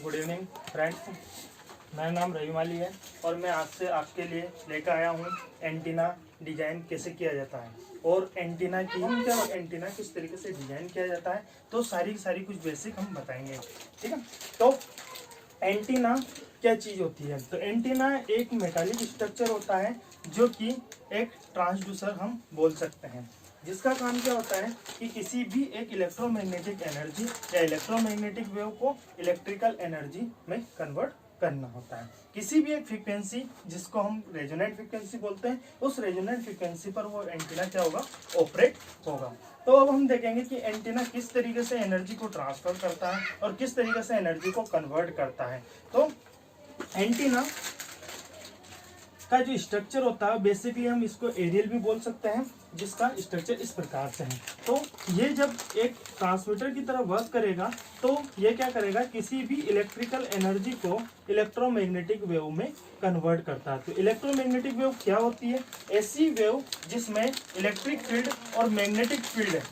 Good evening friends, मेरा नाम रवि माली है और मैं आज से आपके लिए लेकर आया हूँ एंटीना डिजाइन कैसे किया जाता है और एंटीना किस तरीके से डिजाइन किया जाता है। तो सारी कुछ बेसिक हम बताएंगे, ठीक है। तो एंटीना क्या चीज़ होती है? तो एंटीना एक मेटालिक स्ट्रक्चर होता है जो कि एक ट्रांसड्यूसर हम बोल सकते हैं, जिसका काम क्या होता है कि किसी भी एक इलेक्ट्रोमैग्नेटिक एनर्जी या इलेक्ट्रोमैग्नेटिक वेव को इलेक्ट्रिकल एनर्जी में कन्वर्ट करना होता है। किसी भी एक फ्रीक्वेंसी जिसको हम रेजोनेंट फ्रीक्वेंसी बोलते हैं, उस रेजोनेंट फ्रीक्वेंसी पर वो एंटीना क्या होगा, ऑपरेट होगा। तो अब हम देखेंगे कि एंटीना किस तरीके से एनर्जी को ट्रांसफर करता है और किस तरीके से एनर्जी को कन्वर्ट करता है। तो एंटीना का जो स्ट्रक्चर होता है बेसिकली हम इसको एरियल भी बोल सकते हैं, जिसका स्ट्रक्चर इस प्रकार से है। तो ये जब एक ट्रांसमीटर की तरह वर्क करेगा तो ये क्या करेगा, किसी भी इलेक्ट्रिकल एनर्जी को इलेक्ट्रोमैग्नेटिक वेव में कन्वर्ट करता है। तो इलेक्ट्रोमैग्नेटिक वेव क्या होती है? ऐसी वेव जिसमें इलेक्ट्रिक फील्ड और मैग्नेटिक फील्ड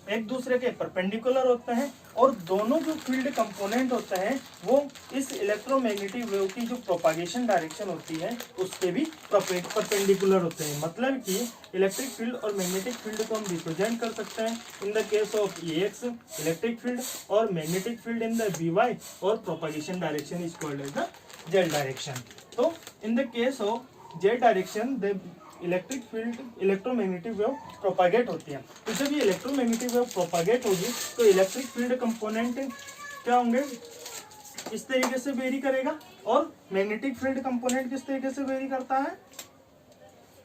एक दूसरे के परपेंडिकुलर होते हैं और दोनों जो फील्ड कंपोनेंट होते हैं वो इस इलेक्ट्रोमैग्नेटिक वेव की जो प्रोपागेशन डायरेक्शन होती है उसके भी परपेंडिकुलर होते हैं। मतलब कि इलेक्ट्रिक फील्ड और मैग्नेटिक फील्ड को हम रिप्रेजेंट कर सकते हैं in the case of Ex electric field और magnetic field in the Vy और propagation direction is called as the Z direction. तो in the case of Z direction the electric field electromagnetic wave propagate होती है। तो जब ये electromagnetic wave propagate होगी तो इलेक्ट्रिक फील्ड कंपोनेंट क्या होंगे, इस तरीके से वेरी करेगा और मैग्नेटिक फील्ड कंपोनेंट किस तरीके से वेरी करता है,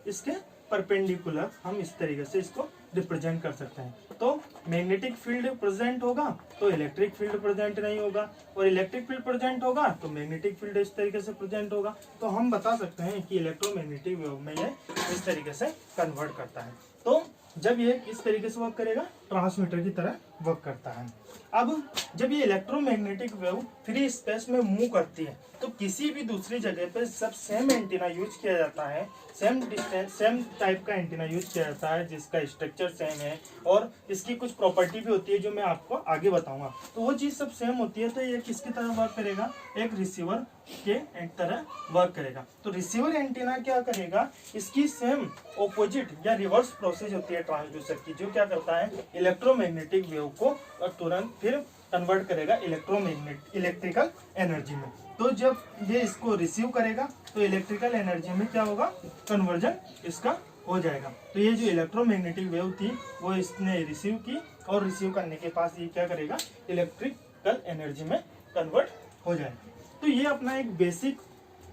इसके परपेंडिकुलर हम इस तरीके से इसको रिप्रेजेंट कर सकते हैं। तो मैग्नेटिक फील्ड प्रेजेंट होगा तो इलेक्ट्रिक फील्ड प्रेजेंट नहीं होगा और इलेक्ट्रिक फील्ड प्रेजेंट होगा तो मैग्नेटिक फील्ड इस तरीके से प्रेजेंट होगा। तो हम बता सकते हैं कि इलेक्ट्रोमैग्नेटिक वेव में ये इस तरीके से कन्वर्ट करता है। तो जब ये इस तरीके से वर्क करेगा ट्रांसमीटर की तरह वर्क करता है। अब जब ये इलेक्ट्रोमैग्नेटिक वेव फ्री स्पेस में मूव करती है तो किसी भी दूसरी जगह पे सब सेम एंटीना यूज किया जाता है, सेम डिस्टेंस सेम टाइप का एंटीना यूज किया जाता है जिसका स्ट्रक्चर सेम है और इसकी कुछ प्रॉपर्टी भी होती है जो मैं आपको आगे बताऊंगा। तो वो चीज सब सेम होती है तो ये किसकी तरह वर्क करेगा, एक रिसीवर के तरह वर्क करेगा। तो रिसीवर एंटीना क्या करेगा, इसकी सेम ऑपोजिट या रिवर्स प्रोसेस होती है ट्रांसड्यूसर की, जो क्या करता है इलेक्ट्रोमैग्नेटिक वेव को और तुरंत फिर कन्वर्ट करेगा इलेक्ट्रिकल एनर्जी में। तो जब ये इसको रिसीव करेगा तो इलेक्ट्रिकल एनर्जी में क्या होगा, कन्वर्जन इसका हो जाएगा। तो ये जो इलेक्ट्रोमैग्नेटिक वेव थी वो इसने रिसीव की और रिसीव करने के पास ये क्या करेगा, इलेक्ट्रिकल एनर्जी में कन्वर्ट हो जाएगा। तो ये अपना एक बेसिक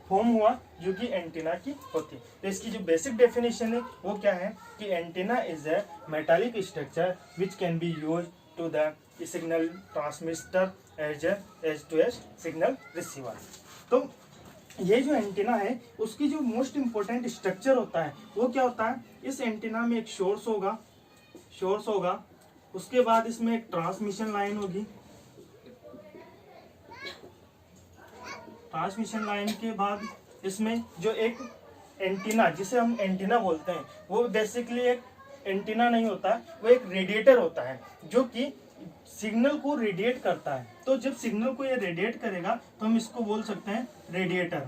फॉर्म हुआ जो कि एंटीना की होती है। तो इसकी जो बेसिक डेफिनेशन है वो क्या है कि antenna is a metallic structure which can be used to the signal transmitter as to as signal receiver. तो ये जो एंटीना है उसकी जो मोस्ट इंपॉर्टेंट स्ट्रक्चर होता है वो क्या होता है, इस एंटीना में एक सोर्स होगा, उसके बाद इसमें एक ट्रांसमिशन लाइन होगी, ट्रांसमिशन लाइन के बाद इसमें जो एक एंटीना जिसे हम एंटीना बोलते हैं वो बेसिकली एक एंटीना नहीं होता, वो एक रेडिएटर होता है जो कि सिग्नल को रेडिएट करता है। तो जब सिग्नल को ये रेडिएट करेगा तो हम इसको बोल सकते हैं रेडिएटर,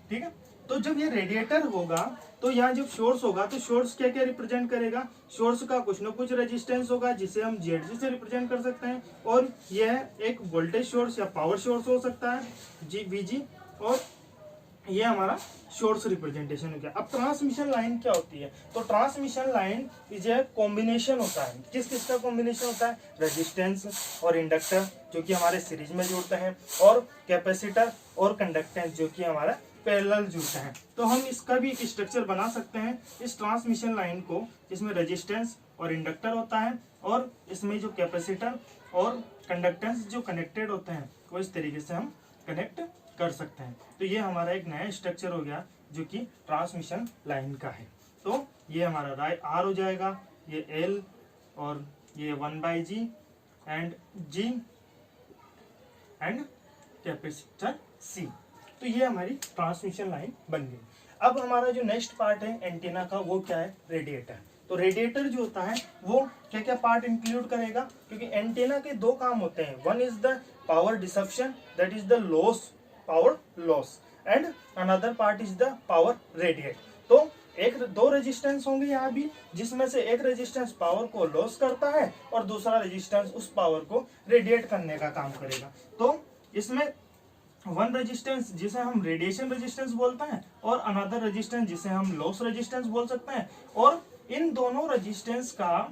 ठीक है। तो जब ये रेडिएटर होगा तो यहाँ जब सोर्स होगा तो सोर्स क्या क्या रिप्रेजेंट करेगा, सोर्स का कुछ ना कुछ रेजिस्टेंस होगा जिसे हम ZG से रिप्रेजेंट कर सकते हैं और यह एक वोल्टेज सोर्स या पावर सोर्स हो सकता है VG, और ये हमारा सोर्स रिप्रेजेंटेशन हो गया। अब ट्रांसमिशन लाइन क्या होती है, तो transmission line is a combination होता है, किस का कॉम्बिनेशन होता है, रेजिस्टेंस और इंडक्टर जो कि हमारे सीरीज में जुड़ते हैं और कैपेसिटर और कंडक्टेंस जो कि हमारा पैरेलल जुड़ते हैं। तो हम इसका भी एक स्ट्रक्चर बना सकते हैं इस ट्रांसमिशन लाइन को, जिसमें रेजिस्टेंस और इंडक्टर होता है और इसमें जो कैपेसिटर और कंडक्टेंस जो कनेक्टेड होते हैं वो इस तरीके से हम कनेक्ट कर सकते हैं। तो ये हमारा एक नया स्ट्रक्चर हो गया जो कि ट्रांसमिशन लाइन का है। तो ये हमारा R हो जाएगा, ये L और ये 1/G and G and capacitor C। तो ये हमारी ट्रांसमिशन लाइन बन गई। अब हमारा जो नेक्स्ट पार्ट है एंटीना का वो क्या है, रेडिएटर। तो रेडिएटर जो होता है वो क्या क्या पार्ट इंक्लूड करेगा, क्योंकि एंटीना के दो काम होते हैं, one is the power dissipation, that is the loss, power loss, and another part is the power radiate. तो एक दो रेजिस्टेंस होंगे यहाँ भी, जिसमें से एक रेजिस्टेंस पावर को लॉस करता है और दूसरा रेजिस्टेंस उस पावर को रेडिएट करने का काम करेगा। तो इसमें वन रेजिस्टेंस जिसे हम रेडिएशन रेजिस्टेंस बोलते हैं और अनदर रेजिस्टेंस जिसे हम लॉस रेजिस्टेंस बोल सकते हैं। और इन दोनों रेजिस्टेंस का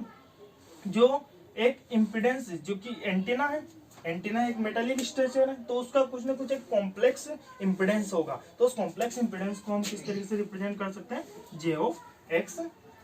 जो एक इम्पीडेंस, जो कि एंटीना है, एंटीना एक मेटालिक स्ट्रक्चर है, तो उसका कुछ ना कुछ एक कॉम्प्लेक्स इम्पीडेंस होगा। तो उस कॉम्प्लेक्स इम्पीडेंस को हम किस तरीके से रिप्रेजेंट कर सकते हैं, जे ऑफ एक्स,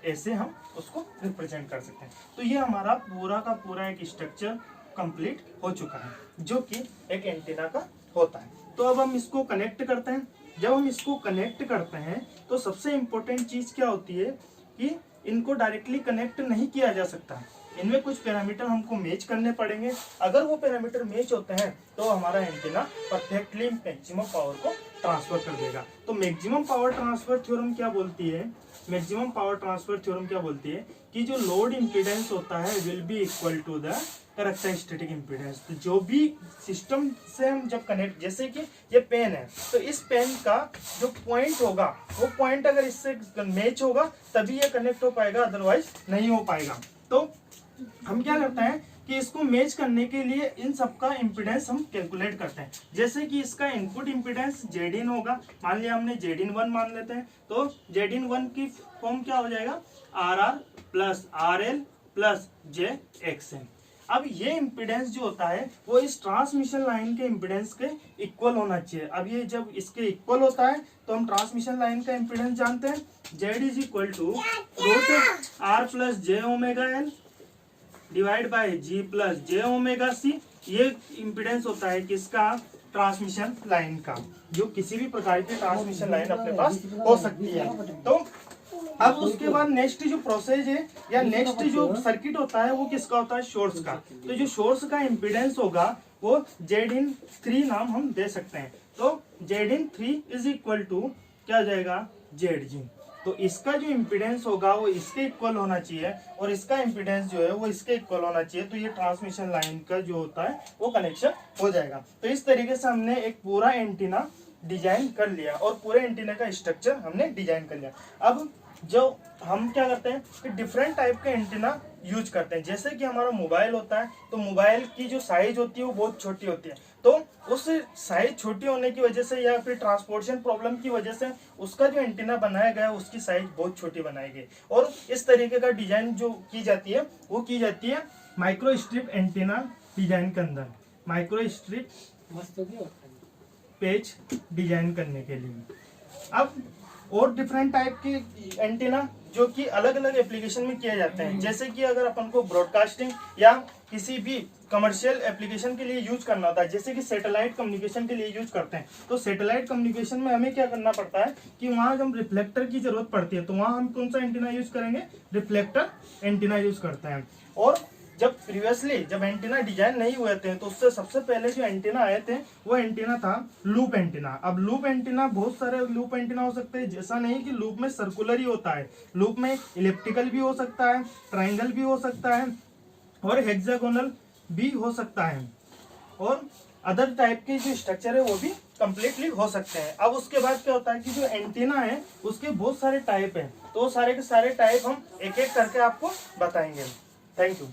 ऐसे हम उसको रिप्रेजेंट कर सकते हैं। तो ये हमारा पूरा का पूरा एक स्ट्रक्चर कंप्लीट हो चुका है जो कि एक एंटीना का होता है। तो अब हम इसको कनेक्ट करते हैं। जब हम इसको कनेक्ट करते हैं तो सबसे इम्पोर्टेंट चीज क्या होती है कि इनको डायरेक्टली कनेक्ट नहीं किया जा सकता, इनमें कुछ पैरामीटर हमको मैच करने पड़ेंगे। अगर वो पैरामीटर मैच होते हैं तो हमारा एंटीना परफेक्टली मैक्सिमम पावर को ट्रांसफर कर देगा। तो मैक्सिमम पावर ट्रांसफर थ्योरम क्या बोलती है, मैक्सिमम पावर ट्रांसफर थ्योरम क्या बोलती है कि जो लोड इम्पीडेंस होता है will be equal to the characteristic impedance. तो जो भी सिस्टम से हम जब कनेक्ट, जैसे कि ये पेन है, तो इस पेन का जो पॉइंट होगा वो पॉइंट अगर इससे मैच होगा तभी ये कनेक्ट हो पाएगा, अदरवाइज नहीं हो पाएगा। तो हम क्या करते हैं कि इसको मैच करने के लिए इन सबका इम्पीडेंस हम कैलकुलेट करते हैं। जैसे कि इसका इनपुट इम्पीडेंस Zin होगा, मान लिया हमने Zin1 मान लेते हैं, तो Zin1 की फॉर्म क्या हो जाएगा, RR plus RL plus JXN। अब ये इम्पीडेंस जो होता है वो इस ट्रांसमिशन लाइन के इम्पीडेंस के इक्वल होना चाहिए। अब ये जब इसके इक्वल होता है तो हम ट्रांसमिशन लाइन का इम्पीडेंस जानते हैं, Z is equal to √R plus J omega L divide by G plus J omega C। ये इम्पीडेंस होता है किसका, ट्रांसमिशन लाइन का, जो किसी भी प्रकार की ट्रांसमिशन लाइन अपने पास हो सकती है। तो अब उसके बाद नेक्स्ट जो प्रोसेस है या नेक्स्ट जो सर्किट होता है वो किसका होता है, सोर्स का। तो जो सोर्स का इम्पीडेंस होगा वो Zin3 नाम हम दे सकते हैं। तो Zin3 इज इक्वल टू क्या हो जाएगा, Zg। तो इसका जो इम्पीडेंस होगा वो इसके इक्वल होना चाहिए और इसका इम्पीडेंस जो है वो इसके इक्वल होना चाहिए। तो ये ट्रांसमिशन लाइन का जो होता है वो कनेक्शन हो जाएगा। तो इस तरीके से हमने एक पूरा एंटीना डिजाइन कर लिया और पूरे एंटीना का स्ट्रक्चर हमने डिजाइन कर लिया। अब जो हम क्या करते हैं कि डिफरेंट टाइप के एंटीना यूज करते हैं। जैसे कि हमारा मोबाइल होता है, तो मोबाइल की जो साइज होती है वो बहुत छोटी होती है, तो उस साइज छोटी होने की वजह से या फिर ट्रांसपोर्टेशन प्रॉब्लम की वजह से उसका जो एंटीना बनाया गया है उसकी साइज बहुत छोटी बनाई गई। और इस तरीके का डिजाइन जो की जाती है वो की जाती है माइक्रो स्ट्रिप एंटीना डिजाइन के अंदर, माइक्रो स्ट्रिप पेज डिजाइन करने के लिए। अब और डिफरेंट टाइप के एंटीना जो कि अलग अलग एप्लीकेशन में किए जाते हैं। जैसे कि अगर अपन को ब्रॉडकास्टिंग या किसी भी कमर्शियल एप्लीकेशन के लिए यूज करना होता है, जैसे कि सैटेलाइट कम्युनिकेशन के लिए यूज करते हैं, तो सैटेलाइट कम्युनिकेशन में हमें क्या करना पड़ता है कि वहां हम रिफ्लेक्टर की जरूरत पड़ती है। तो वहां हम कौन सा एंटीना यूज करेंगे, रिफ्लेक्टर एंटीना यूज करते हैं। और जब प्रीवियसली जब एंटीना डिजाइन नहीं हुए थे तो उससे सबसे पहले जो एंटीना आए थे वो एंटीना था लूप एंटीना। अब लूप एंटीना बहुत सारे लूप एंटीना हो सकते हैं, जैसा नहीं कि लूप में सर्कुलर ही होता है, लूप में इलिप्टिकल भी हो सकता है, ट्राइंगल भी हो सकता है और हेक्सागोनल भी हो सकता है, और अदर टाइप के जो स्ट्रक्चर है वो भी कंप्लीटली हो सकते हैं। अब उसके बाद क्या होता है कि जो एंटीना है उसके बहुत सारे टाइप हैं, तो सारे के सारे टाइप हम एक एक करके आपको बताएंगे। Thank you.